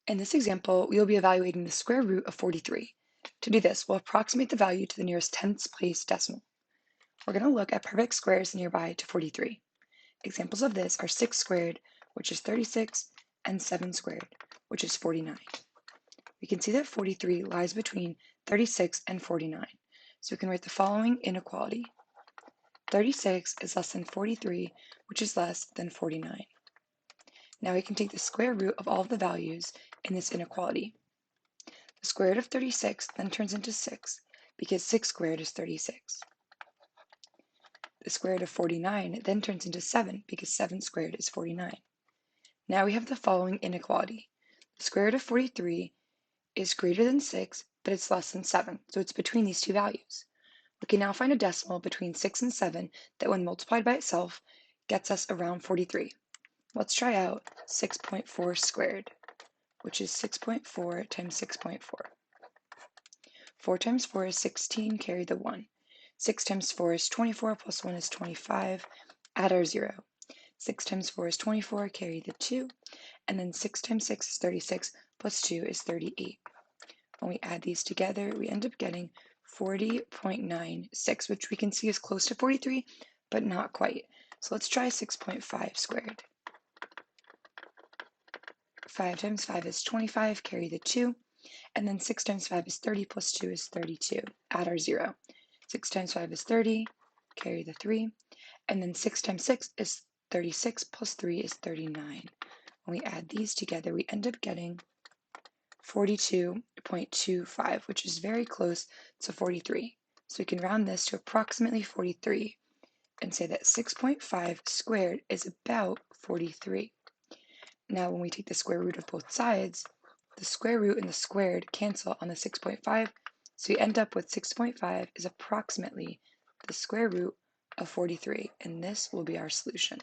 In this example, we will be evaluating the square root of 43. To do this, we'll approximate the value to the nearest tenths place decimal. We're going to look at perfect squares nearby to 43. Examples of this are 6 squared, which is 36, and 7 squared, which is 49. We can see that 43 lies between 36 and 49, so we can write the following inequality. 36 is less than 43, which is less than 49. Now we can take the square root of all of the values in this inequality. The square root of 36 then turns into 6, because 6 squared is 36. The square root of 49 then turns into 7, because 7 squared is 49. Now we have the following inequality. The square root of 43 is greater than 6, but it's less than 7, so it's between these two values. We can now find a decimal between 6 and 7 that when multiplied by itself gets us around 43. Let's try out 6.4 squared, which is 6.4 times 6.4. 4 times 4 is 16, carry the 1. 6 times 4 is 24, plus 1 is 25, add our 0. 6 times 4 is 24, carry the 2, and then 6 times 6 is 36, plus 2 is 38. When we add these together, we end up getting 40.96, which we can see is close to 43, but not quite. So let's try 6.5 squared. 5 times 5 is 25, carry the 2, and then 6 times 5 is 30, plus 2 is 32. Add our 0. 6 times 5 is 30, carry the 3, and then 6 times 6 is 36, plus 3 is 39. When we add these together, we end up getting 42.25, which is very close to 43. So we can round this to approximately 43 and say that 6.5 squared is about 43. Now when we take the square root of both sides, the square root and the squared cancel on the 6.5, so we end up with 6.5 is approximately the square root of 43, and this will be our solution.